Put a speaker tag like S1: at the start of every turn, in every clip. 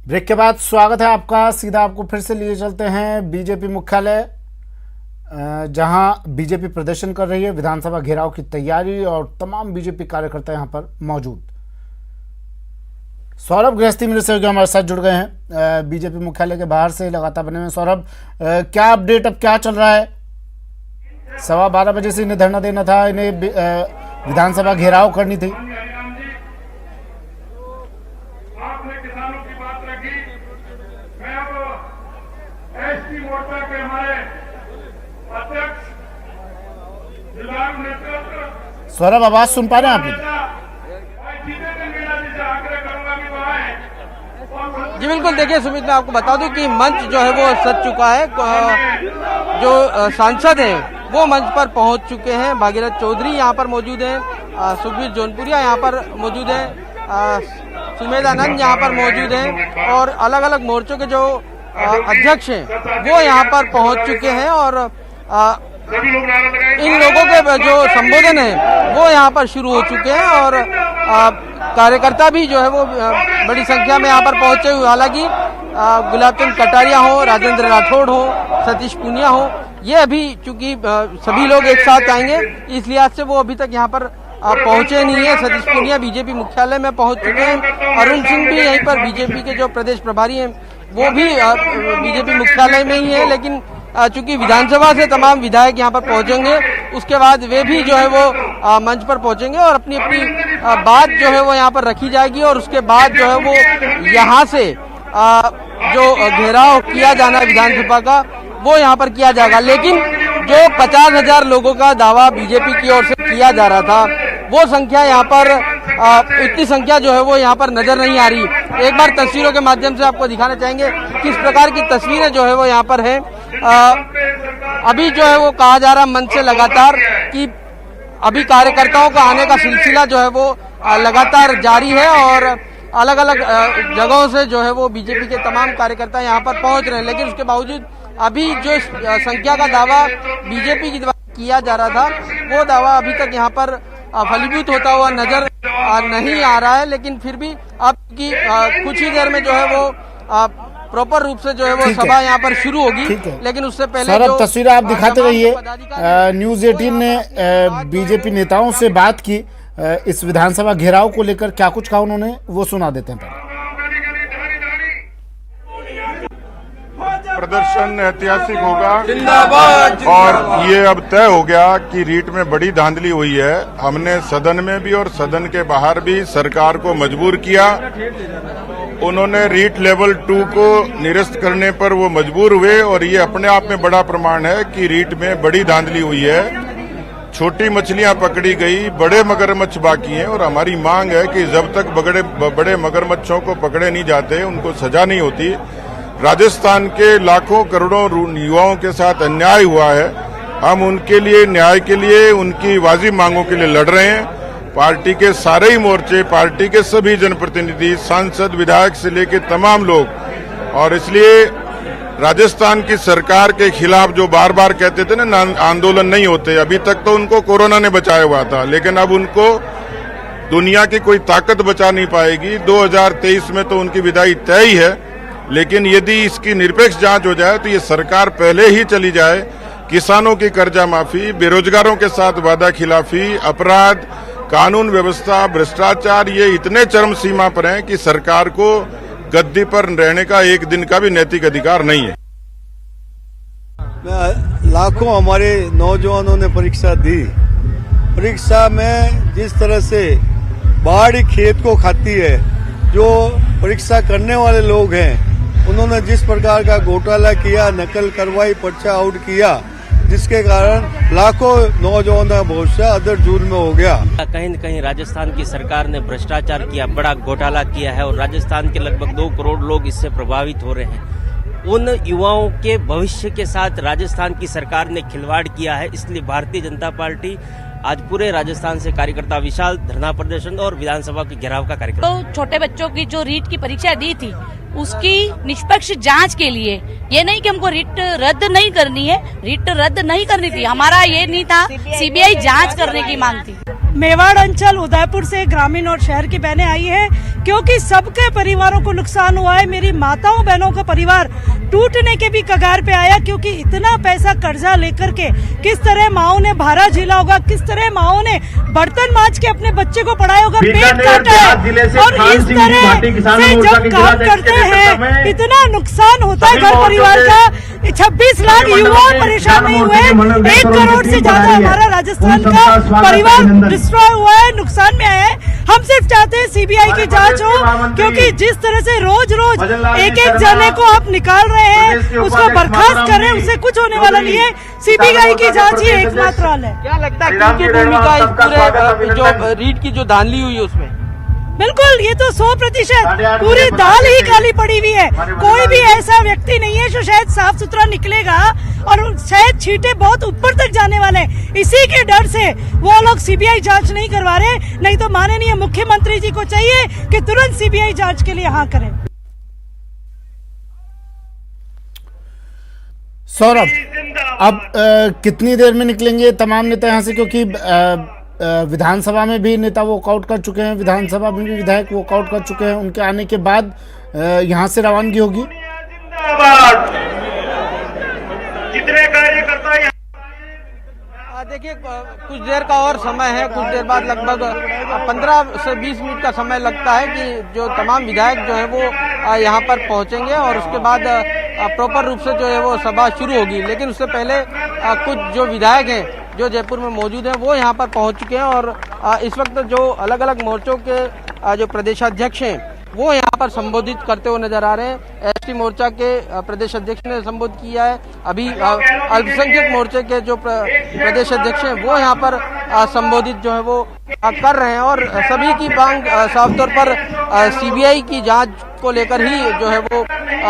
S1: Break के बाद स्वागत है आपका। सीधा आपको फिर से लिए चलते हैं बीजेपी मुख्यालय, जहां बीजेपी प्रदर्शन कर रही है। विधानसभा घेराव की तैयारी और तमाम बीजेपी कार्यकर्ता यहां पर मौजूद। सौरभ गृहस्थी मेरे सहयोगी हमारे साथ जुड़ गए हैं बीजेपी मुख्यालय के बाहर से लगातार बने हुए। सौरभ, क्या अपडेट, अब क्या चल रहा है? 12:15 बजे से इन्हें धरना देना था, इन्हें विधानसभा घेराव करनी थी।
S2: आपने किसानों की बात रखी। मैं अब एसटी मोर्चा के हमारे अध्यक्ष दिलबाग नेतृत्व
S1: सौरभ, आवाज सुन पा रहे हैं आप?
S2: आग्रह करूंगा कि वो आए।
S3: जी बिल्कुल। देखिए सुमित, मैं आपको बता दूं कि मंच जो है वो सज चुका है। जो सांसद हैं वो मंच पर पहुंच चुके हैं। भागीरथ चौधरी यहाँ पर मौजूद हैं, सुखबीर जौनपुरिया यहाँ पर मौजूद हैं, सुमेध आनंद यहाँ पर मौजूद हैं और अलग अलग मोर्चों के जो अध्यक्ष हैं वो यहाँ पर पहुंच चुके हैं। और इन लोगों के जो संबोधन है वो यहाँ पर शुरू हो चुके हैं और कार्यकर्ता भी जो है वो बड़ी संख्या में यहाँ पर पहुंचे हुए। हालांकि गुलाब चंद कटारिया हो, राजेंद्र राठौड़ हो, सतीश पूनिया हो, ये अभी चूंकि सभी लोग एक साथ आएंगे इस लिहाज से वो अभी तक यहाँ पर पहुंचे नहीं है। सतीश पूनिया बीजेपी मुख्यालय में पहुंच चुके हैं। अरुण सिंह भी यहीं पर, बीजेपी के जो प्रदेश प्रभारी हैं वो भी बीजेपी मुख्यालय में ही है। लेकिन चूंकि विधानसभा से तमाम विधायक यहाँ पर पहुंचेंगे, उसके बाद वे भी जो है वो मंच पर पहुंचेंगे और अपनी अपनी बात जो है वो यहाँ पर रखी जाएगी। और उसके बाद जो है वो यहाँ से जो घेराव किया जाना है विधानसभा का वो यहाँ पर किया जाएगा। लेकिन जो 50,000 लोगों का दावा बीजेपी की ओर से किया जा रहा था वो संख्या यहाँ पर इतनी संख्या जो है वो यहाँ पर नजर नहीं आ रही। एक बार तस्वीरों के माध्यम से आपको दिखाना चाहेंगे किस प्रकार की तस्वीरें जो है वो यहाँ पर है। अभी जो है वो कहा जा रहा मंच से लगातार कि अभी कार्यकर्ताओं का आने का सिलसिला जो है वो लगातार जारी है और अलग अलग जगहों से जो है वो बीजेपी के तमाम कार्यकर्ता यहाँ पर पहुंच रहे हैं। लेकिन उसके बावजूद अभी जो संख्या का दावा बीजेपी की द्वारा किया जा रहा था वो दावा अभी तक यहाँ पर फलीभूत होता हुआ नजर नहीं आ रहा है। लेकिन फिर भी अब की कुछ ही देर में जो है वो प्रॉपर रूप से जो है वो सभा यहाँ पर शुरू होगी। लेकिन उससे पहले
S1: जो तस्वीरें आप दिखाते रहिए। न्यूज़ 18 ने बीजेपी नेताओं से बात की इस विधानसभा घेराव को लेकर। क्या कुछ कहा उन्होंने वो सुना देते हैं पहले।
S2: प्रदर्शन ऐतिहासिक होगा और ये अब तय हो गया कि रीट में बड़ी धांधली हुई है। हमने सदन में भी और सदन के बाहर भी सरकार को मजबूर किया। उन्होंने रीट लेवल 2 को निरस्त करने पर वो मजबूर हुए और ये अपने आप में बड़ा प्रमाण है कि रीट में बड़ी धांधली हुई है। छोटी मछलियां पकड़ी गई, बड़े मगरमच्छ बाकी हैं और हमारी मांग है कि जब तक बड़े मगरमच्छों को पकड़े नहीं जाते, उनको सजा नहीं होती। राजस्थान के लाखों करोड़ों युवाओं के साथ अन्याय हुआ है। हम उनके लिए, न्याय के लिए, उनकी वाजिब मांगों के लिए लड़ रहे हैं। पार्टी के सारे ही मोर्चे, पार्टी के सभी जनप्रतिनिधि, सांसद, विधायक से लेकर तमाम लोग। और इसलिए राजस्थान की सरकार के खिलाफ जो बार बार कहते थे ना आंदोलन नहीं होते, अभी तक तो उनको कोरोना ने बचाया हुआ था, लेकिन अब उनको दुनिया की कोई ताकत बचा नहीं पाएगी। 2023 में तो उनकी विदाई तय ही है। लेकिन यदि इसकी निरपेक्ष जांच हो जाए तो ये सरकार पहले ही चली जाए। किसानों की कर्जा माफी, बेरोजगारों के साथ वादा खिलाफी, अपराध, कानून व्यवस्था, भ्रष्टाचार, ये इतने चरम सीमा पर हैं कि सरकार को गद्दी पर रहने का एक दिन का भी नैतिक अधिकार नहीं है।
S4: लाखों हमारे नौजवानों ने परीक्षा दी। परीक्षा में जिस तरह से बाढ़ खेत को खाती है, जो परीक्षा करने वाले लोग हैं उन्होंने जिस प्रकार का घोटाला किया, नकल करवाई, पर्चा आउट किया, जिसके कारण लाखों नौजवानों का भविष्य अदर जून में हो गया।
S5: कहीं न कहीं राजस्थान की सरकार ने भ्रष्टाचार किया, बड़ा घोटाला किया है और राजस्थान के लगभग 2 करोड़ लोग इससे प्रभावित हो रहे हैं। उन युवाओं के भविष्य के साथ राजस्थान की सरकार ने खिलवाड़ किया है। इसलिए भारतीय जनता पार्टी आज पूरे राजस्थान से कार्यकर्ता विशाल धरना प्रदर्शन और विधानसभा के घेराव का कार्यक्रम।
S6: तो छोटे बच्चों की जो रीट की परीक्षा दी थी उसकी निष्पक्ष जांच के लिए, ये नहीं कि हमको रिट रद्द नहीं करनी है, रिट रद्द नहीं करनी थी, हमारा ये नहीं था, सीबीआई जांच करने की मांग थी।
S7: मेवाड़ अंचल उदयपुर से ग्रामीण और शहर की बहनें आई हैं क्योंकि सबके परिवारों को नुकसान हुआ है। मेरी माताओं बहनों का परिवार टूटने के भी कगार पे आया क्योंकि इतना पैसा कर्जा लेकर के किस तरह माओ ने भारा झेला होगा, किस तरह माओ ने बर्तन मांज के अपने बच्चे को पढ़ाया होगा, पेट काटा है। और इस तरह से जब काम करते हैं इतना नुकसान होता है घर परिवार का। 26 लाख युवा परेशान नहीं हुए, 1 करोड़ से ज्यादा हमारा राजस्थान का परिवार डिस्ट्रॉय हुआ है, नुकसान में आया है। हम सिर्फ चाहते हैं सीबीआई की जांच हो, क्योंकि जिस तरह से रोज रोज एक एक जने को आप निकाल रहे हैं, उसको बर्खास्त कर रहे हैं, उससे कुछ होने वाला नहीं है। सीबीआई की जांच ही एकमात्र हल है।
S3: क्या लगता है किनकी भूमिका इस पूरे जो रीट की जो धांधली हुई है उसमें?
S7: बिल्कुल, ये तो 100% पूरी दाल ही काली पड़ी हुई है। कोई भी ऐसा व्यक्ति नहीं है जो शायद साफ सुथरा निकलेगा और शायद छींटे बहुत ऊपर तक जाने वाले हैं। इसी के डर से वो लोग सीबीआई जांच नहीं करवा रहे, नहीं तो माननीय मुख्यमंत्री जी को चाहिए कि तुरंत सीबीआई जांच के लिए हाँ करें।
S1: सौरभ, अब कितनी देर में निकलेंगे तमाम नेता यहाँ से, क्योंकि विधानसभा में भी नेता वॉकआउट कर चुके हैं, विधानसभा में भी विधायक वॉकआउट कर चुके हैं, उनके आने के बाद यहाँ से रवानगी होगी।
S8: कितने कार्यकर्ता
S3: देखिए, कुछ देर का और समय है, कुछ देर बाद लगभग 15 से 20 मिनट का समय लगता है कि जो तमाम विधायक जो है वो यहाँ पर पहुँचेंगे और उसके बाद प्रॉपर रूप से जो है वो सभा शुरू होगी। लेकिन उससे पहले कुछ जो विधायक हैं जो जयपुर में मौजूद हैं वो यहाँ पर पहुँच चुके हैं और इस वक्त जो अलग अलग मोर्चों के जो प्रदेशाध्यक्ष हैं वो यहाँ पर संबोधित करते हुए नजर आ रहे हैं। एसटी मोर्चा के प्रदेश अध्यक्ष ने संबोधित किया है, अभी अल्पसंख्यक मोर्चे के जो प्रदेश अध्यक्ष हैं वो यहाँ पर संबोधित जो है वो कर रहे हैं और सभी की मांग साफ तौर पर सीबीआई की जांच को लेकर ही जो है वो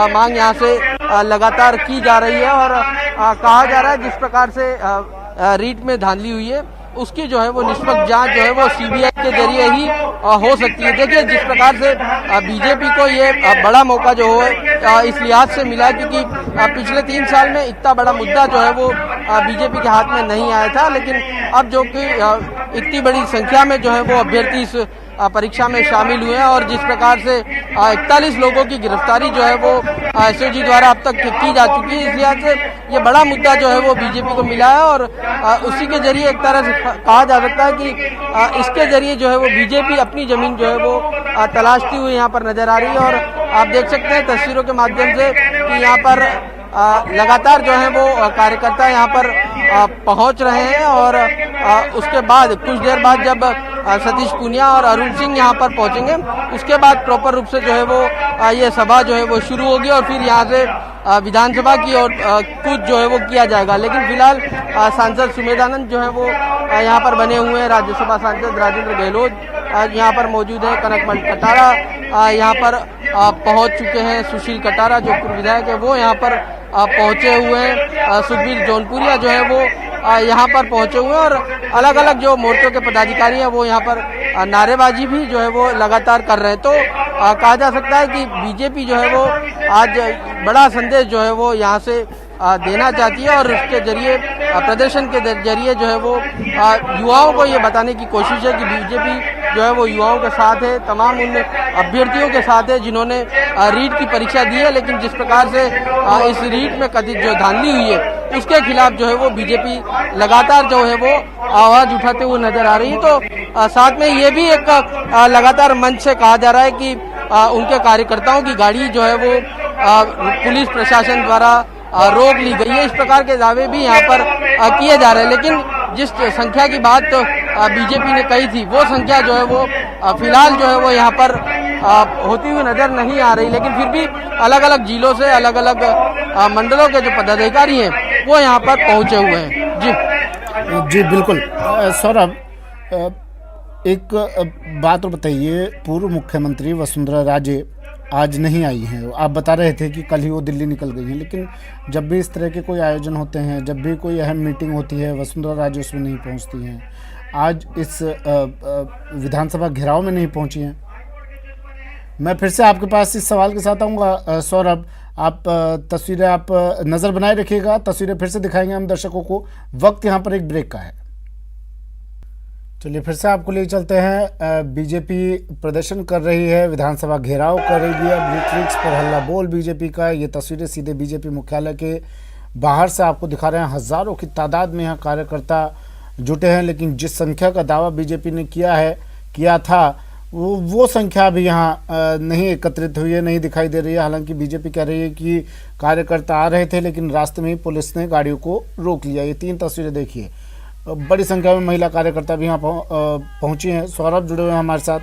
S3: मांग यहाँ से लगातार की जा रही है और कहा जा रहा है जिस प्रकार से रीट में धांधली हुई है उसकी जो है वो निष्पक्ष जांच जो है वो सीबीआई के जरिए ही हो सकती है। देखिए, जिस प्रकार से बीजेपी को ये बड़ा मौका जो हो इस लिहाज से मिला है क्योंकि पिछले 3 साल में इतना बड़ा मुद्दा जो है वो बीजेपी के हाथ में नहीं आया था, लेकिन अब जो कि इतनी बड़ी संख्या में जो है वो अभ्यर्थी इस परीक्षा में शामिल हुए हैं और जिस प्रकार से 41 लोगों की गिरफ्तारी जो है वो एसओजी द्वारा अब तक की जा चुकी है, इस लिहाज से ये बड़ा मुद्दा जो है वो बीजेपी को मिला है और उसी के जरिए एक तरह से कहा जा सकता है कि इसके जरिए जो है वो बीजेपी अपनी जमीन जो है वो तलाशती हुई यहाँ पर नजर आ रही है। और आप देख सकते हैं तस्वीरों के माध्यम से कि यहाँ पर लगातार जो है वो कार्यकर्ता यहाँ पर पहुंच रहे हैं और उसके बाद कुछ देर बाद जब सतीश पूनिया और अरुण सिंह यहाँ पर पहुंचेंगे उसके बाद प्रॉपर रूप से जो है वो ये सभा जो है वो शुरू होगी और फिर यहाँ से विधानसभा की ओर कुछ जो है वो किया जाएगा। लेकिन फिलहाल सांसद सुमेधानंद जो है वो यहाँ पर बने हुए हैं, राज्यसभा सांसद राजेंद्र गहलोत यहाँ पर मौजूद है, कनकमल कटारा यहाँ पर पहुँच चुके हैं, सुशील कटारा जो पूर्व विधायक है वो यहाँ पर पहुँचे हुए हैं, सुखबीर जौनपुरिया जो है वो यहाँ पर पहुँचे हुए हैं और अलग अलग जो मोर्चों के पदाधिकारी हैं वो यहाँ पर नारेबाजी भी जो है वो लगातार कर रहे हैं। तो कहा जा सकता है कि बीजेपी जो है वो आज बड़ा संदेश जो है वो यहाँ से देना चाहती है और उसके जरिए प्रदर्शन के जरिए जो है वो युवाओं को ये बताने की कोशिश है कि बीजेपी जो है वो युवाओं के साथ है, तमाम उन अभ्यर्थियों के साथ है जिन्होंने रीट की परीक्षा दी है, लेकिन जिस प्रकार से इस रीट में कथित जो धांधली हुई है उसके खिलाफ जो है वो बीजेपी लगातार जो है वो आवाज उठाते हुए नजर आ रही है। तो साथ में ये भी एक लगातार मंच से कहा जा रहा है कि उनके कार्यकर्ताओं की गाड़ी जो है वो पुलिस प्रशासन द्वारा रोक ली गई है, इस प्रकार के दावे भी यहाँ पर किए जा रहे हैं। लेकिन जिस संख्या की बात बीजेपी ने कही थी वो संख्या जो है वो फिलहाल जो है वो यहाँ पर होती हुई नजर नहीं आ रही, लेकिन फिर भी अलग अलग जिलों से अलग अलग मंडलों के जो पदाधिकारी हैं वो यहाँ पर पहुँचे हुए हैं।
S1: जी बिल्कुल। सौरभ, एक बात और बताइए, पूर्व मुख्यमंत्री वसुंधरा राजे आज नहीं आई हैं। आप बता रहे थे कि कल ही वो दिल्ली निकल गई हैं, लेकिन जब भी इस तरह के कोई आयोजन होते हैं, जब भी कोई अहम मीटिंग होती है, वसुंधरा राजे उसमें नहीं पहुंचती हैं। आज इस विधानसभा घेराव में नहीं पहुंची हैं। मैं फिर से आपके पास इस सवाल के साथ आऊँगा सौरभ, आप तस्वीरें आप नज़र बनाए रखिएगा, तस्वीरें फिर से दिखाएंगे हम दर्शकों को। वक्त यहाँ पर एक ब्रेक का है। चलिए फिर से आपको ले चलते हैं। बीजेपी प्रदर्शन कर रही है, विधानसभा घेराव करेगी अब, विपक्ष पर हल्ला बोल बीजेपी का। ये तस्वीरें सीधे बीजेपी मुख्यालय के बाहर से आपको दिखा रहे हैं। हज़ारों की तादाद में यहाँ कार्यकर्ता जुटे हैं, लेकिन जिस संख्या का दावा बीजेपी ने किया था वो संख्या भी यहाँ नहीं एकत्रित हुई है, नहीं दिखाई दे रही है। हालांकि बीजेपी कह रही है कि कार्यकर्ता आ रहे थे, लेकिन रास्ते में ही पुलिस ने गाड़ियों को रोक लिया। ये 3 तस्वीरें देखिए, बड़ी संख्या में महिला कार्यकर्ता भी यहाँ पहुंची हैं। सौरभ जुड़े हुए हैं हमारे साथ।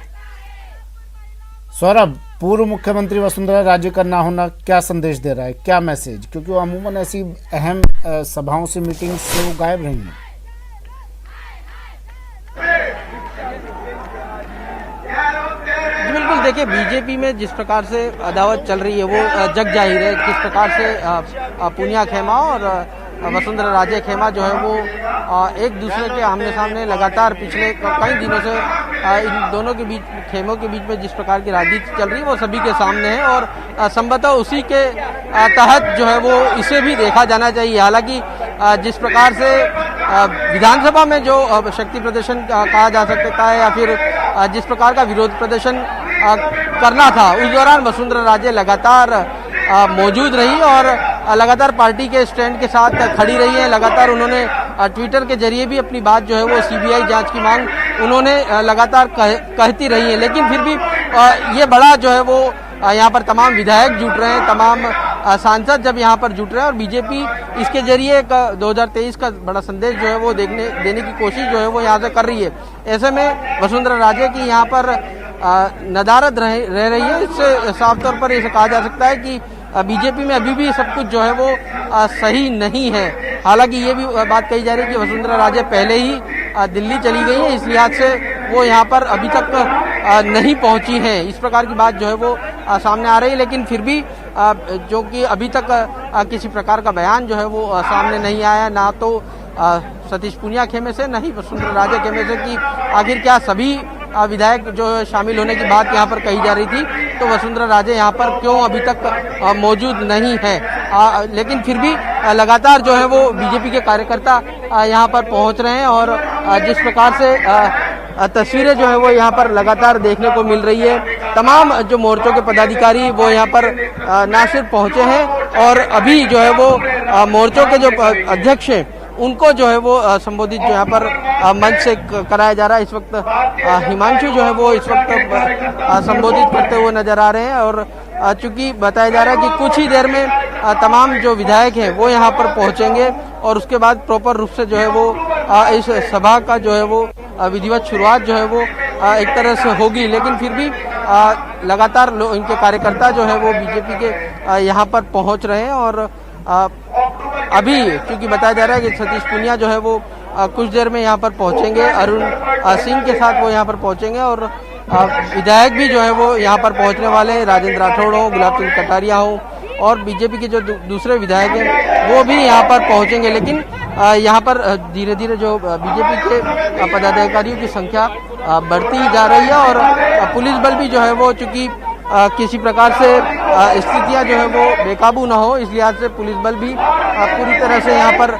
S1: सौरभ, पूर्व मुख्यमंत्री वसुंधरा राजे का ना होना क्या संदेश दे रहा है, क्या मैसेज? क्योंकि वो अमूमन ऐसी अहम सभाओं से, मीटिंग से वो गायब रही हैं।
S3: बिल्कुल, देखिए बीजेपी में जिस प्रकार से अदावत चल रही है वो जग जाहिर है। किस प्रकार से पूनिया खेमा और वसुंधरा राजे खेमा जो है वो एक दूसरे के आमने सामने लगातार पिछले कई दिनों से इन दोनों के बीच, खेमों के बीच में जिस प्रकार की राजनीति चल रही है वो सभी के सामने है और संभवतः उसी के तहत जो है वो इसे भी देखा जाना चाहिए। हालांकि जिस प्रकार से विधानसभा में जो शक्ति प्रदर्शन कहा जा सकता है या फिर जिस प्रकार का विरोध प्रदर्शन करना था, उस दौरान वसुंधरा राजे लगातार मौजूद रही और लगातार पार्टी के स्टैंड के साथ खड़ी रही है। लगातार उन्होंने ट्विटर के जरिए भी अपनी बात जो है वो सीबीआई जांच की मांग उन्होंने लगातार कहती रही है। लेकिन फिर भी ये बड़ा जो है वो यहाँ पर तमाम विधायक जुट रहे हैं, तमाम सांसद जब यहाँ पर जुट रहे हैं और बीजेपी इसके जरिए 2023 का बड़ा संदेश जो है वो देने की कोशिश जो है वो यहाँ से कर रही है। ऐसे में वसुंधरा राजे की यहाँ पर नदारद रह रही है। इससे साफ तौर पर इसे कहा जा सकता है कि बीजेपी में अभी भी सब कुछ जो है वो सही नहीं है। हालांकि ये भी बात कही जा रही है कि वसुंधरा राजे पहले ही दिल्ली चली गई है, इस लिहाज से वो यहाँ पर अभी तक नहीं पहुंची हैं। इस प्रकार की बात जो है वो सामने आ रही है। लेकिन फिर भी जो कि अभी तक किसी प्रकार का बयान जो है वो सामने नहीं आया, ना तो सतीश पूनिया खेमे से, न ही वसुंधरा राजे खेमे से कि आखिर क्या सभी विधायक जो शामिल होने की बात यहाँ पर कही जा रही थी, तो वसुंधरा राजे यहाँ पर क्यों अभी तक मौजूद नहीं है। लेकिन फिर भी लगातार जो है वो बीजेपी के कार्यकर्ता यहाँ पर पहुँच रहे हैं और जिस प्रकार से तस्वीरें जो है वो यहाँ पर लगातार देखने को मिल रही है। तमाम जो मोर्चों के पदाधिकारी वो यहाँ पर ना सिर्फ पहुँचे हैं और अभी जो है वो मोर्चों के जो अध्यक्ष हैं उनको जो है वो संबोधित जो यहाँ पर मंच से कराया जा रहा है। इस वक्त हिमांशु जो है वो इस वक्त संबोधित करते हुए नजर आ रहे हैं और चूंकि बताया जा रहा है कि कुछ ही देर में तमाम जो विधायक हैं वो यहाँ पर पहुँचेंगे और उसके बाद प्रॉपर रूप से जो है वो इस सभा का जो है वो विधिवत शुरुआत जो है वो एक तरह से होगी। लेकिन फिर भी लगातार इनके कार्यकर्ता जो है वो बीजेपी के यहाँ पर पहुँच रहे हैं और अभी क्योंकि बताया जा रहा है कि सतीश पूनिया जो है वो कुछ देर में यहाँ पर पहुँचेंगे, अरुण सिंह के साथ वो यहाँ पर पहुँचेंगे और विधायक भी जो है वो यहाँ पर पहुँचने वाले हैं। राजेंद्र राठौड़ हो, गुलाब चंद कटारिया हो और बीजेपी के जो दूसरे विधायक हैं वो भी यहाँ पर पहुँचेंगे। लेकिन यहाँ पर धीरे धीरे जो बीजेपी के पदाधिकारियों की संख्या बढ़ती जा रही है और पुलिस बल भी जो है वो चूँकि किसी प्रकार से स्थितियां जो है वो बेकाबू ना हो, इस लिहाज से पुलिस बल भी पूरी तरह से यहाँ पर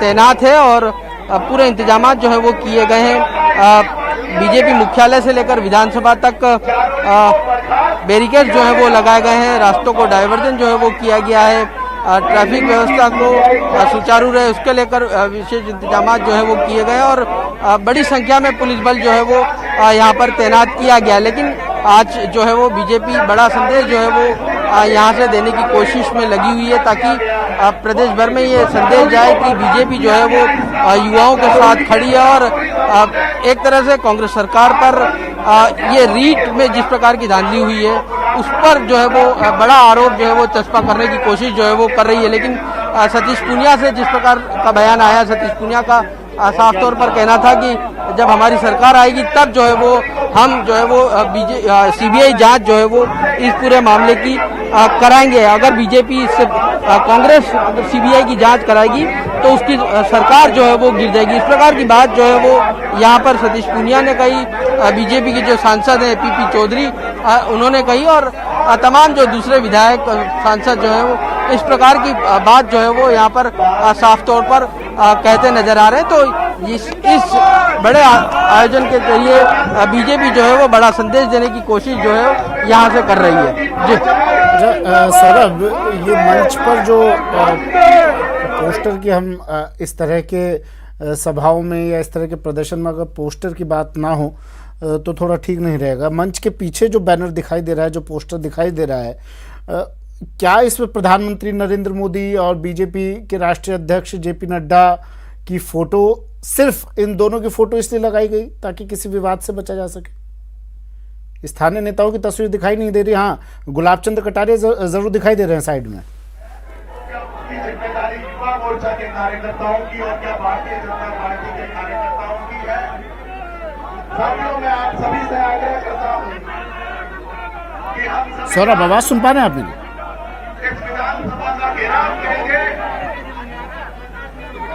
S3: तैनात है और पूरे इंतजाम जो है वो किए गए हैं। बीजेपी मुख्यालय से लेकर विधानसभा तक बैरिकेड जो है वो लगाए गए हैं, रास्तों को डाइवर्जन जो है वो किया गया है, ट्रैफिक व्यवस्था को सुचारू रहे उसके लेकर विशेष इंतजाम जो है वो किए गए और बड़ी संख्या में पुलिस बल जो है वो यहाँ पर तैनात किया गया। लेकिन आज जो है वो बीजेपी बड़ा संदेश जो है वो यहाँ से देने की कोशिश में लगी हुई है ताकि प्रदेश भर में ये संदेश जाए कि बीजेपी जो है वो युवाओं के साथ खड़ी है और एक तरह से कांग्रेस सरकार पर ये रीट में जिस प्रकार की धांधली हुई है उस पर जो है वो बड़ा आरोप जो है वो चस्पा करने की कोशिश जो है वो कर रही है। लेकिन सतीश पूनिया से जिस प्रकार का बयान आया, सतीश पूनिया का साफ तौर पर कहना था कि जब हमारी सरकार आएगी तब जो है वो हम जो है वो सीबीआई जांच जो है वो इस पूरे मामले की कराएंगे। अगर बीजेपी इससे कांग्रेस अगर सीबीआई की जांच कराएगी तो उसकी सरकार जो है वो गिर जाएगी। इस प्रकार की बात जो है वो यहाँ पर सतीश पूनिया ने कही, बीजेपी के जो सांसद हैं पीपी चौधरी उन्होंने कही और तमाम जो दूसरे विधायक सांसद जो है वो इस प्रकार की बात जो है वो यहाँ पर साफ तौर पर कहते नजर आ रहे हैं। तो इस बड़े आयोजन के जरिए बीजेपी जो है वो बड़ा संदेश देने की कोशिश जो है यहाँ से कर रही है। जी
S1: सौरभ, ये मंच पर जो पोस्टर की हम इस तरह के सभाओं में या इस तरह के प्रदर्शन में अगर पोस्टर की बात ना हो तो थोड़ा ठीक नहीं रहेगा। मंच के पीछे जो बैनर दिखाई दे रहा है, जो पोस्टर दिखाई दे रहा है, क्या इसमें प्रधानमंत्री नरेंद्र मोदी और बीजेपी के राष्ट्रीय अध्यक्ष जेपी नड्डा की फोटो, सिर्फ इन दोनों की फोटो इसलिए लगाई गई ताकि किसी विवाद से बचा जा सके? स्थानीय नेताओं की तस्वीर दिखाई नहीं दे रही। हाँ, गुलाब चंद कटारिया जरूर दिखाई दे रहे हैं साइड में।
S8: जिम्मेदारी युवा मोर्चा के कार्यकर्ताओं की और क्या भारतीय जनता पार्टी के कार्यकर्ताओं की है? साथियों, मैं आप सभी से आग्रह करता हूं कि हम
S1: सौरभ, आवाज सुन पा रहे हैं आप मेरी?
S8: इस विधानसभा का घेराव करेंगे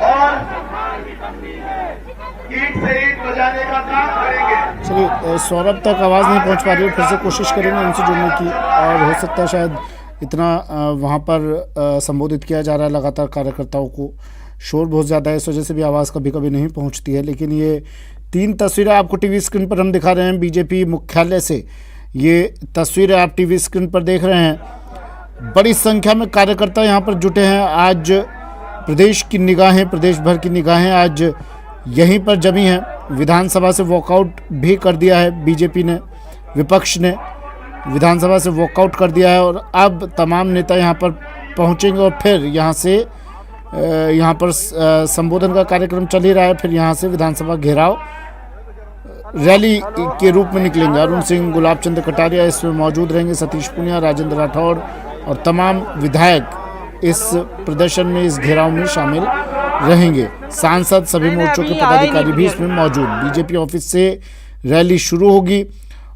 S8: और ईंट से ईंट बजाने का काम करेंगे।
S1: चलिए, सौरभ तक आवाज़ नहीं पहुंच पा रही है, फिर से कोशिश करेंगे उनसे जुड़ने की, और हो सकता है शायद इतना वहां पर संबोधित किया जा रहा है लगातार कार्यकर्ताओं को, शोर बहुत ज़्यादा है, इस वजह से भी आवाज़ कभी कभी नहीं पहुंचती है। लेकिन ये 3 तस्वीरें आपको टीवी स्क्रीन पर हम दिखा रहे हैं बीजेपी मुख्यालय से। ये तस्वीरें आप टीवी स्क्रीन पर देख रहे हैं। बड़ी संख्या में कार्यकर्ता यहाँ पर जुटे हैं। आज प्रदेश की निगाहें, प्रदेश भर की निगाहें आज यहीं पर जमी हैं। विधानसभा से वॉकआउट भी कर दिया है बीजेपी ने, विपक्ष ने विधानसभा से वॉकआउट कर दिया है, और अब तमाम नेता यहाँ पर पहुँचेंगे और फिर यहाँ पर संबोधन का कार्यक्रम चल ही रहा है। फिर यहाँ से विधानसभा घेराव रैली के रूप में निकलेंगे। अरुण सिंह, गुलाब चंद कटारिया इसमें मौजूद रहेंगे, सतीश पूनिया, राजेंद्र राठौड़ और तमाम विधायक इस प्रदर्शन में, इस घेराव में शामिल रहेंगे। सांसद, सभी मोर्चों के पदाधिकारी भी इसमें मौजूद। बीजेपी ऑफिस से रैली शुरू होगी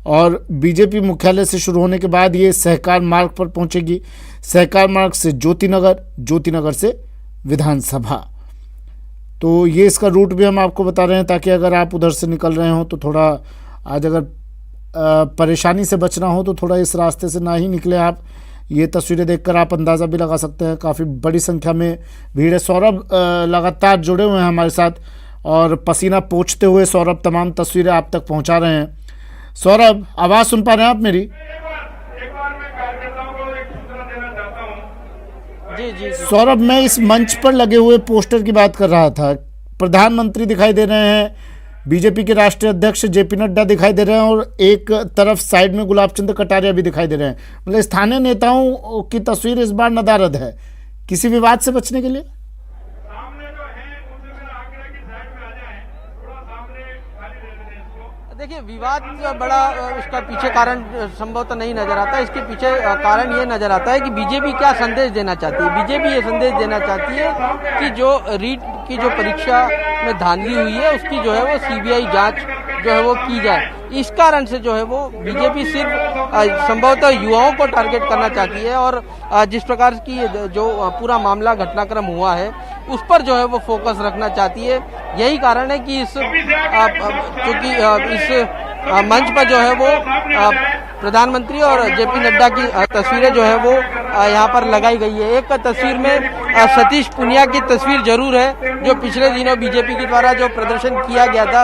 S1: और बीजेपी मुख्यालय से शुरू होने के बाद ये सहकार मार्ग पर पहुंचेगी। सहकार मार्ग से ज्योतिनगर, ज्योतिनगर से विधानसभा। तो ये इसका रूट भी हम आपको बता रहे हैं ताकि अगर आप उधर से निकल रहे हो तो थोड़ा, आज अगर परेशानी से बचना हो तो थोड़ा इस रास्ते से ना ही निकले आप। ये तस्वीरें देखकर आप अंदाज़ा भी लगा सकते हैं, काफ़ी बड़ी संख्या में भीड़ है। सौरभ लगातार जुड़े हुए हैं हमारे साथ और पसीना पोंछते हुए सौरभ तमाम तस्वीरें आप तक पहुंचा रहे हैं। सौरभ, आवाज़ सुन पा रहे हैं आप मेरी?
S3: जी
S1: सौरभ, मैं इस मंच पर लगे हुए पोस्टर की बात कर रहा था। प्रधानमंत्री दिखाई दे रहे हैं, बीजेपी के राष्ट्रीय अध्यक्ष जेपी नड्डा दिखाई दे रहे हैं और एक तरफ साइड में गुलाब चंद कटारिया भी दिखाई दे रहे हैं। मतलब स्थानीय नेताओं की तस्वीर इस बार नदारद है, किसी विवाद से बचने के लिए।
S3: देखिए, विवाद बड़ा इसका पीछे कारण संभवतः नहीं नजर आता। इसके पीछे कारण ये नजर आता है कि बीजेपी क्या संदेश देना चाहती है। बीजेपी ये संदेश देना चाहती है कि जो रीट की जो परीक्षा में धांधली हुई है उसकी जो है वो सीबीआई जांच जो है वो की जाए। इस कारण से जो है वो बीजेपी सिर्फ संभवतः युवाओं को टारगेट करना चाहती है और जिस प्रकार की जो पूरा मामला घटनाक्रम हुआ है उस पर जो है वो फोकस रखना चाहती है। यही कारण है कि चूंकि इस मंच पर जो है वो प्रधानमंत्री और जेपी नड्डा की तस्वीरें जो है वो यहाँ पर लगाई गई है। एक तस्वीर में सतीश पूनिया की तस्वीर जरूर है जो पिछले दिनों बीजेपी के द्वारा जो प्रदर्शन किया गया था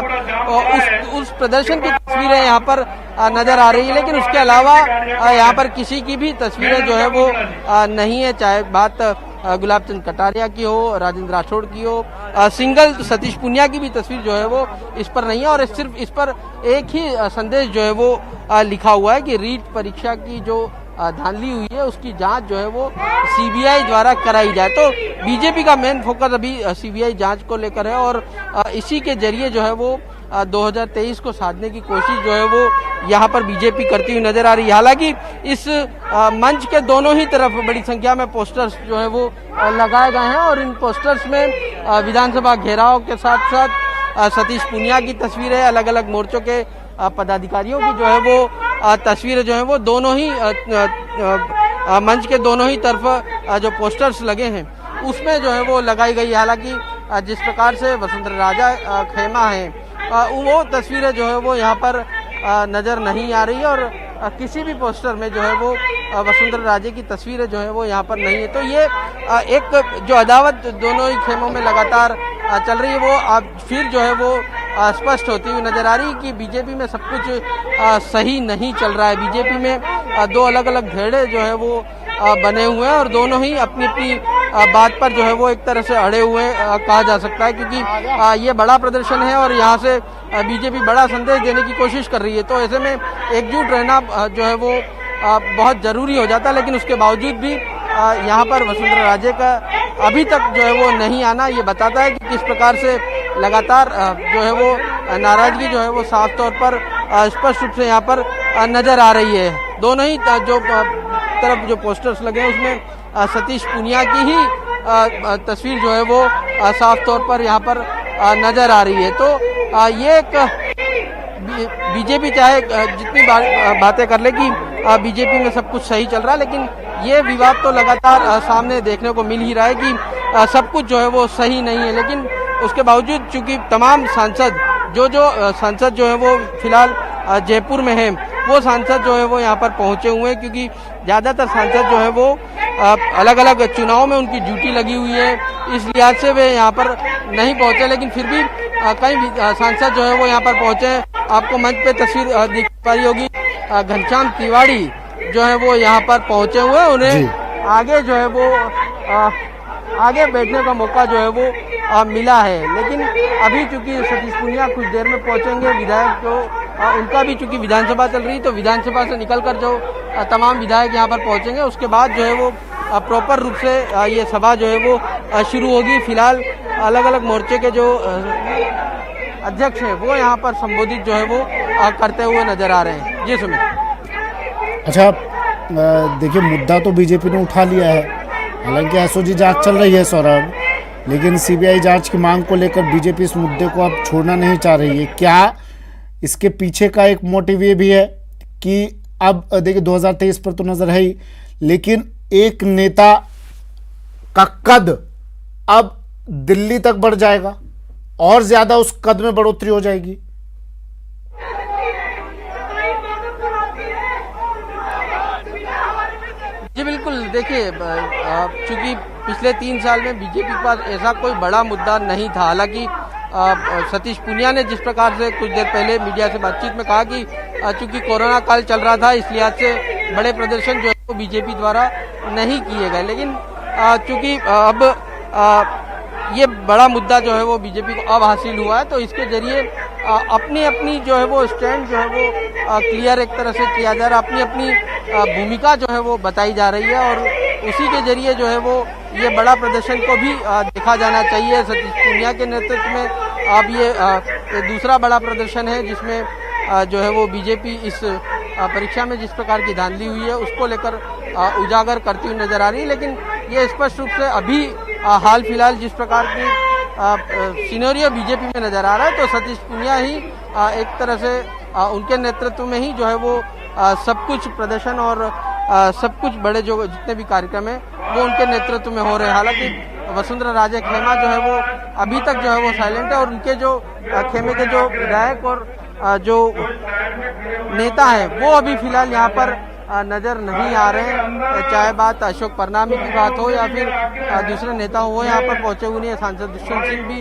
S3: उस प्रदर्शन की तस्वीरें यहाँ पर नजर आ रही है, लेकिन उसके अलावा यहाँ पर किसी की भी तस्वीरें जो है वो नहीं है। चाहे बात गुलाब चंद कटारिया की हो, राजेंद्र राठौड़ की हो, सिंगल सतीश पूनिया की भी तस्वीर जो है वो इस पर नहीं है। और सिर्फ इस पर एक ही संदेश जो है वो लिखा हुआ है कि रीट परीक्षा की जो धांधली हुई है उसकी जांच जो है वो सीबीआई द्वारा कराई जाए। तो बीजेपी का मेन फोकस अभी सीबीआई जांच को लेकर है और इसी के जरिए जो है वो 2023 को साधने की कोशिश जो है वो यहाँ पर बीजेपी करती हुई नजर आ रही है। हालांकि इस मंच के दोनों ही तरफ बड़ी संख्या में पोस्टर्स जो है वो लगाए गए हैं और इन पोस्टर्स में विधानसभा घेराव के साथ साथ सतीश पूनिया की तस्वीर है, अलग अलग मोर्चों के पदाधिकारियों की जो है वो तस्वीरें जो है वो दोनों ही मंच के दोनों ही तरफ जो पोस्टर्स लगे हैं उसमें जो है वो लगाई गई। हालांकि जिस प्रकार से वसुंधरा राजा खेमा है वो तस्वीरें जो है वो यहाँ पर नजर नहीं आ रही और किसी भी पोस्टर में जो है वो वसुंधरा राजे की तस्वीरें जो है वो यहाँ पर नहीं है। तो ये एक जो अदावत दोनों ही खेमों में लगातार चल रही है वो अब फिर जो है वो स्पष्ट होती हुई नजर आ रही है कि बीजेपी में सब कुछ सही नहीं चल रहा है। बीजेपी में दो अलग अलग घेरे जो है वो बने हुए हैं और दोनों ही अपनी अपनी बात पर जो है वो एक तरह से अड़े हुए कहा जा सकता है, क्योंकि ये बड़ा प्रदर्शन है और यहाँ से बीजेपी बड़ा संदेश देने की कोशिश कर रही है। तो ऐसे में एकजुट रहना जो है वो बहुत जरूरी हो जाता है, लेकिन उसके बावजूद भी यहाँ पर वसुंधरा राजे का अभी तक जो है वो नहीं आना ये बताता है कि किस प्रकार से लगातार जो है वो नाराजगी जो है वो साफ तौर पर स्पष्ट रूप से यहाँ पर नजर आ रही है। दोनों ही जो तरफ जो पोस्टर्स लगे हैं उसमें सतीश पूनिया की ही तस्वीर जो है वो साफ तौर पर यहाँ पर नजर आ रही है। तो ये एक बीजेपी चाहे जितनी बातें कर ले कि बीजेपी में सब कुछ सही चल रहा है, लेकिन ये विवाद तो लगातार सामने देखने को मिल ही रहा है कि सब कुछ जो है वो सही नहीं है। लेकिन उसके बावजूद चूंकि तमाम सांसद जो सांसद जो है वो फिलहाल जयपुर में है वो सांसद जो है वो यहाँ पर पहुंचे हुए हैं, क्योंकि ज़्यादातर सांसद जो है वो अलग अलग चुनाव में उनकी ड्यूटी लगी हुई है, इस लिहाज से वे यहाँ पर नहीं पहुंचे। लेकिन फिर भी कई सांसद जो है वो यहाँ पर पहुंचे हैं। आपको मंच पे तस्वीर दिख पा रही होगी, घनश्याम तिवारी जो है वो यहाँ पर पहुंचे हुए हैं। उन्हें आगे जो है वो आगे बैठने का मौका जो है वो मिला है, लेकिन अभी चूंकि सतीश पूनिया कुछ देर में पहुंचेंगे, विधायक जो उनका भी चूंकि विधानसभा चल रही तो विधानसभा से निकलकर जो तमाम विधायक यहाँ पर पहुंचेंगे उसके बाद जो है वो प्रॉपर रूप से ये सभा जो है वो शुरू होगी। फिलहाल अलग अलग मोर्चे के जो अध्यक्ष हैं वो यहाँ पर संबोधित जो है वो करते हुए नजर आ रहे हैं। जी सुमित।
S1: अच्छा, देखिए मुद्दा तो बीजेपी ने उठा लिया है, हालांकि एसओजी जांच चल रही है सौरभ, लेकिन सीबीआई जांच की मांग को लेकर बीजेपी इस मुद्दे को अब छोड़ना नहीं चाह रही है। क्या इसके पीछे का एक मोटिव ये भी है कि अब देखिए 2023 पर तो नजर है ही, लेकिन एक नेता का कद अब दिल्ली तक बढ़ जाएगा और ज्यादा उस कद में बढ़ोतरी हो जाएगी।
S3: जी बिल्कुल, देखिए चूंकि पिछले 3 साल में बीजेपी के पास ऐसा कोई बड़ा मुद्दा नहीं था। हालांकि सतीश पूनिया ने जिस प्रकार से कुछ देर पहले मीडिया से बातचीत में कहा कि चूंकि कोरोना काल चल रहा था इस लिहाज से बड़े प्रदर्शन जो है वो बीजेपी द्वारा नहीं किए गए, लेकिन चूंकि अब ये बड़ा मुद्दा जो है वो बीजेपी को अब हासिल हुआ है तो इसके जरिए अपनी अपनी जो है वो स्टैंड जो है वो क्लियर एक तरह से किया जा रहा है, अपनी अपनी भूमिका जो है वो बताई जा रही है और उसी के जरिए जो है वो ये बड़ा प्रदर्शन को भी देखा जाना चाहिए। सतीश पूनिया के नेतृत्व में अब ये दूसरा बड़ा प्रदर्शन है जिसमें जो है वो बीजेपी इस परीक्षा में जिस प्रकार की धांधली हुई है उसको लेकर उजागर करती हुई नजर आ रही है। लेकिन ये स्पष्ट रूप से अभी हाल फिलहाल जिस प्रकार की सिनेरियो बीजेपी में नजर आ रहा है तो सतीश पूनिया ही एक तरह से उनके नेतृत्व में ही जो है वो सब कुछ प्रदर्शन और सब कुछ बड़े जो जितने भी कार्यक्रम है वो उनके नेतृत्व में हो रहे हैं। हालांकि वसुंधरा राजे खेमा जो है वो अभी तक जो है वो साइलेंट है और उनके जो खेमे के जो विधायक और जो नेता है वो अभी फिलहाल यहाँ पर नजर नहीं आ रहे हैं। चाहे बात अशोक परनामी की बात हो या फिर दूसरे नेता हो, यहाँ पर पहुंचे हुए नहीं है। सांसद दुष्यंत सिंह भी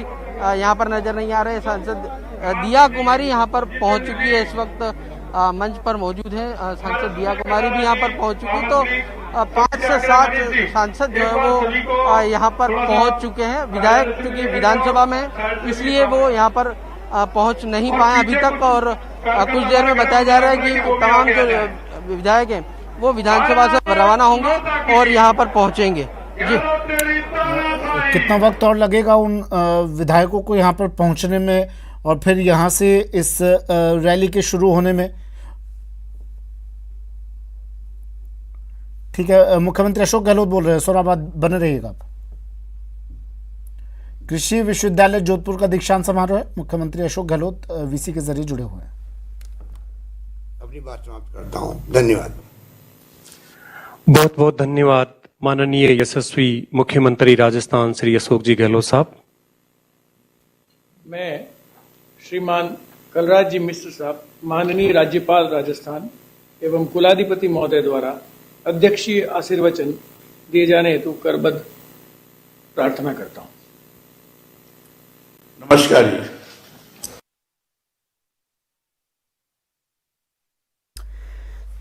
S3: यहाँ पर नजर नहीं आ रहे हैं। सांसद दिया कुमारी यहाँ पर पहुंच चुकी है, इस वक्त मंच पर मौजूद है। सांसद दिया कुमारी भी यहाँ पर पहुंच चुकी, तो 5 से 7 सांसद जो है वो यहाँ पर पहुंच चुके हैं। विधायक क्योंकि विधानसभा में इसलिए वो यहाँ पर पहुंच नहीं पाए अभी तक और कुछ देर में बताया जा रहा है कि तमाम जो विधायक हैं वो विधानसभा से रवाना होंगे और यहाँ पर पहुंचेंगे। जी,
S1: कितना वक्त और लगेगा उन विधायकों को यहाँ पर पहुंचने में और फिर यहाँ से इस रैली के शुरू होने में? ठीक है, मुख्यमंत्री अशोक गहलोत बोल रहे हैं, सौराबाद बने रहिएगा आप। कृषि विश्वविद्यालय जोधपुर का दीक्षांत समारोह है। मुख्यमंत्री अशोक गहलोत वीसी के जरिए जुड़े हुए हैं।
S9: अपनी बात समाप्त करता हूं। धन्यवाद।
S10: बहुत बहुत धन्यवाद माननीय यशस्वी मुख्यमंत्री राजस्थान श्री अशोक जी गहलोत साहब।
S11: मैं श्रीमान कलराज जी मिश्र साहब, माननीय राज्यपाल राजस्थान एवं कुलाधिपति महोदय द्वारा अध्यक्षीय आशीर्वचन दिए जाने हेतु करबद्ध प्रार्थना करता हूं।
S9: नमस्कार जी।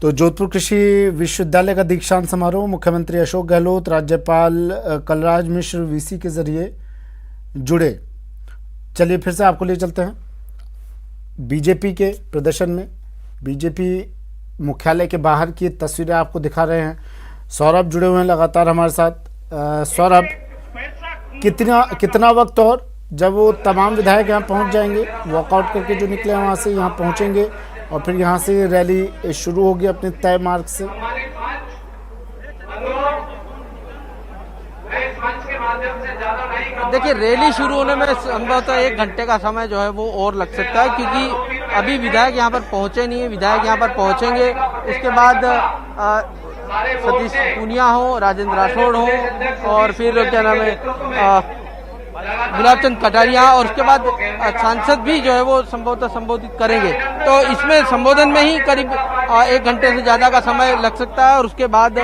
S1: तो जोधपुर कृषि विश्वविद्यालय का दीक्षांत समारोह मुख्यमंत्री अशोक गहलोत, राज्यपाल कलराज मिश्र वीसी के जरिए जुड़े। चलिए फिर से आपको ले चलते हैं बीजेपी के प्रदर्शन में। बीजेपी मुख्यालय के बाहर की तस्वीरें आपको दिखा रहे हैं। सौरभ जुड़े हुए हैं लगातार हमारे साथ। सौरभ, कितना वक्त और जब वो तमाम विधायक यहाँ पहुँच जाएंगे, वॉकआउट करके जो निकले वहाँ से यहाँ पहुँचेंगे और फिर यहाँ से रैली शुरू होगी अपने तय मार्ग से?
S3: देखिए, रैली शुरू होने में संभवतः 1 घंटे का समय जो है वो और लग सकता है, क्योंकि अभी विधायक यहाँ पर पहुंचे नहीं है। विधायक यहाँ पर पहुंचेंगे, उसके बाद सतीश पूनिया हो, राजेंद्र राठौड़ हो और फिर क्या नाम है गुलाबचंद कटारिया, और उसके बाद सांसद भी जो है वो संभवतः संबोधित करेंगे। तो इसमें संबोधन में ही करीब 1 घंटे से ज्यादा का समय लग सकता है और उसके बाद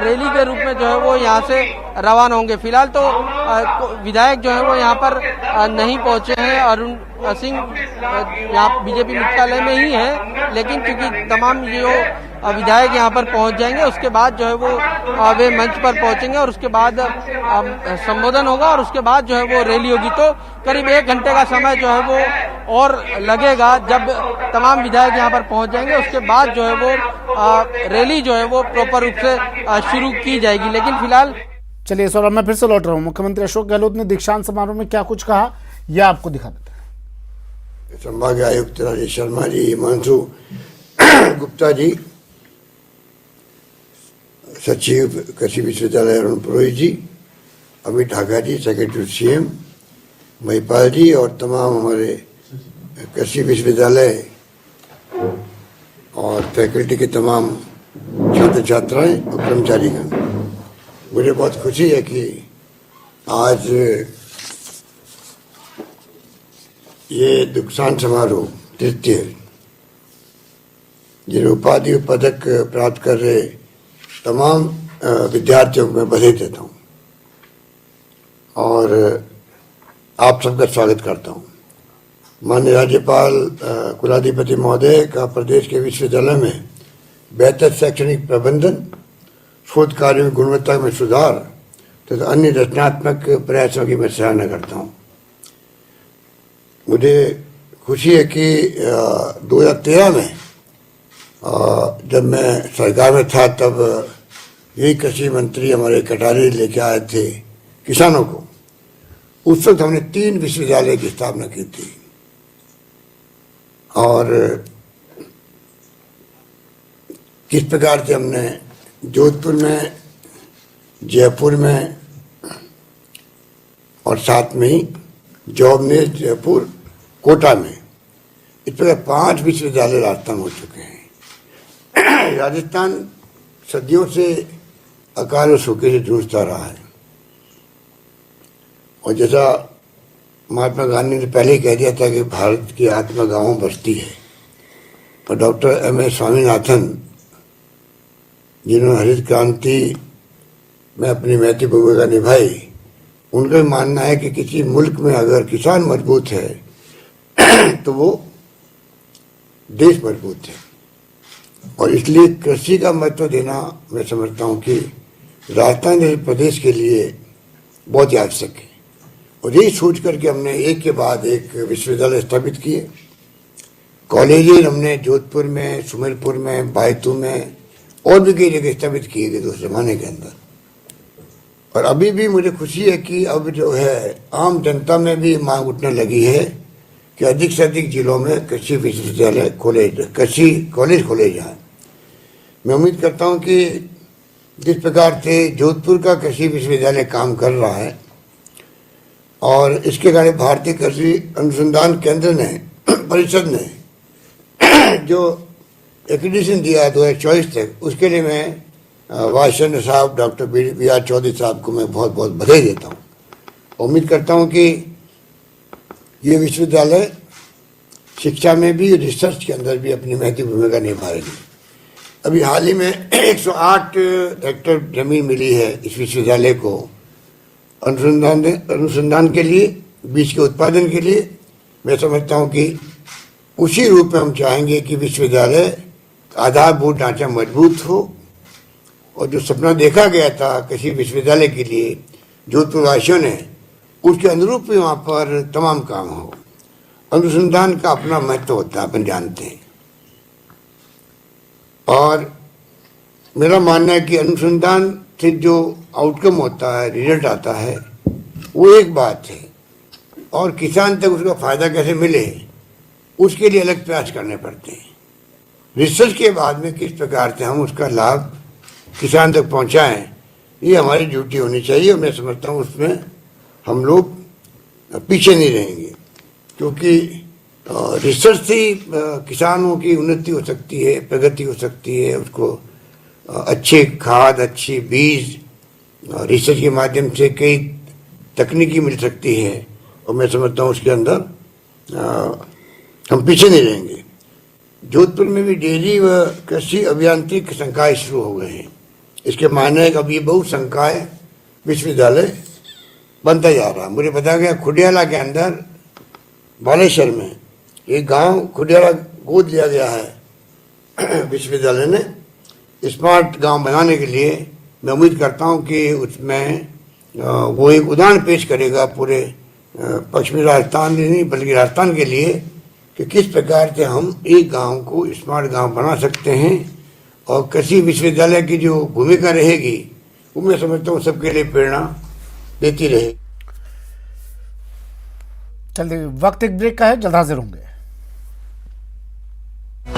S3: रैली के रूप में जो है वो यहाँ से रवाना होंगे। फिलहाल तो विधायक जो है वो यहाँ पर नहीं पहुंचे हैं। अरुण सिंह यहाँ बीजेपी मुख्यालय में ही है, लेकिन क्योंकि तमाम जो विधायक यहाँ पर पहुंच जाएंगे, उसके बाद जो है वो वे मंच पर पहुंचेंगे और उसके बाद संबोधन होगा और उसके बाद जो है वो रैली होगी। तो करीब 1 घंटे का समय जो है वो और लगेगा। जब तमाम विधायक यहाँ पर पहुंच जाएंगे उसके बाद जो है वो रैली जो है वो प्रॉपर रूप से शुरू की जाएगी। लेकिन फिलहाल
S1: चलिए सौरभ, मैं फिर से लौट रहा हूँ। मुख्यमंत्री अशोक गहलोत ने दीक्षांत समारोह में क्या कुछ कहा, यह आपको दिखा देते हैं।
S9: संभाग आयुक्त राजेश शर्मा जी, हिमांशु गुप्ता जी, सचिव कृषि विश्वविद्यालय अरुण पुरोहित जी, अमित ढाका जी, सेक्रेटरी सीएम महिपाल जी और तमाम हमारे कृषि विश्वविद्यालय और फैकल्टी के तमाम छात्र छात्राएं और कर्मचारीगण, मुझे बहुत खुशी है कि आज ये दीक्षांत समारोह तृतीय, जिन्हें उपाधि और पदक प्राप्त कर रहे तमाम विद्यार्थियों को मैं बधाई देता हूँ और आप सबका स्वागत करता हूँ। माननीय राज्यपाल कुलाधिपति महोदय का प्रदेश के विश्वविद्यालय में बेहतर शैक्षणिक प्रबंधन, शोध कार्यों में गुणवत्ता में सुधार तथा अन्य रचनात्मक प्रयासों की मैं सराहना करता हूँ। मुझे खुशी है कि 2013 में जब मैं सरकार में था तब यही कृषि मंत्री हमारे कटारिया लेके आए थे किसानों को। उस वक्त हमने 3 विश्वविद्यालय की स्थापना की थी और किस प्रकार से हमने जोधपुर में, जयपुर में और साथ में ही जॉबनेर, जयपुर, कोटा में, इस प्रकार 5 विश्वविद्यालय राजस्थान हो चुके हैं। राजस्थान सदियों से अकाल और सूखे से जूझता रहा है और जैसा महात्मा गांधी ने पहले ही कह दिया था कि भारत की आत्मा गांवों में बसती है, और डॉक्टर M.A. स्वामीनाथन, जिन्होंने हरित क्रांति में अपनी महत्वपूर्ण भूमिका निभाई, उनका मानना है कि किसी मुल्क में अगर किसान मजबूत है तो वो देश मजबूत है। और इसलिए कृषि का महत्व देना मैं समझता हूँ कि राजस्थान जैसे प्रदेश के लिए बहुत ही आवश्यक है। और यही सोच करके हमने एक के बाद एक विश्वविद्यालय स्थापित किए। कॉलेजेस हमने जोधपुर में, सुमेरपुर में, बायतू में और भी कई जगह स्थापित किए गए उस जमाने के अंदर। और अभी भी मुझे खुशी है कि अब जो है आम जनता में भी मांग उठने लगी है कि अधिक से अधिक जिलों में कृषि विश्वविद्यालय खोले, कृषि कॉलेज खोले जाए। मैं उम्मीद करता हूं कि जिस प्रकार से जोधपुर का कृषि विश्वविद्यालय काम कर रहा है और इसके कारण भारतीय कृषि अनुसंधान केंद्र ने परिषद ने जो एक्रेडिटेशन दिया 2024 तक, उसके लिए मैं वाइस चांसलर साहब डॉक्टर बी आर चौधरी साहब को मैं बहुत बहुत बधाई देता हूँ। उम्मीद करता हूँ कि ये विश्वविद्यालय शिक्षा में भी, रिसर्च के अंदर भी अपनी महत्वपूर्ण भूमिका निभाएगी। अभी हाल ही में 108 हेक्टेयर जमीन मिली है इस विश्वविद्यालय को अनुसंधान के लिए, बीज के उत्पादन के लिए। मैं समझता हूँ कि उसी रूप में हम चाहेंगे कि विश्वविद्यालय का आधारभूत ढांचा मजबूत हो और जो सपना देखा गया था किसी विश्वविद्यालय के लिए जोधपुर वासियों ने, उसके अनुरूप ही वहाँ पर तमाम काम हो। अनुसंधान का अपना महत्व होता है, अपन जानते हैं। और मेरा मानना है कि अनुसंधान से जो आउटकम होता है, रिजल्ट आता है, वो एक बात है, और किसान तक उसका फायदा कैसे मिले उसके लिए अलग प्रयास करने पड़ते हैं। रिसर्च के बाद में किस प्रकार से हम उसका लाभ किसान तक पहुंचाएं, ये हमारी ड्यूटी होनी चाहिए। और मैं समझता हूँ उसमें हम लोग पीछे नहीं रहेंगे, क्योंकि रिसर्च से किसानों की उन्नति हो सकती है, प्रगति हो सकती है, उसको अच्छे खाद, अच्छी बीज, रिसर्च के माध्यम से कई तकनीकी मिल सकती है। और मैं समझता हूँ उसके अंदर हम पीछे नहीं रहेंगे। जोधपुर में भी डेयरी व कृषि अभियांत्रिक संकाय शुरू हो गए हैं। इसके मायने है कि अब ये बहुत संकाय विश्वविद्यालय बनता जा रहा। मुझे बताया गया खुडियाला के अंदर बालेश्वर में एक गांव खुडियाला गोद लिया गया है विश्वविद्यालय ने स्मार्ट गांव बनाने के लिए। मैं उम्मीद करता हूं कि उसमें वो एक उदाहरण पेश करेगा पूरे पश्चिमी राजस्थान नहीं बल्कि राजस्थान के लिए कि किस प्रकार से हम एक गांव को स्मार्ट गांव बना सकते हैं। और कृषि विश्वविद्यालय की जो भूमिका रहेगी वो मैं समझता हूँ सबके लिए प्रेरणा देती रहेगी।
S1: चलिए, वक्त एक ब्रेक का है, जल्द हाजिर होंगे।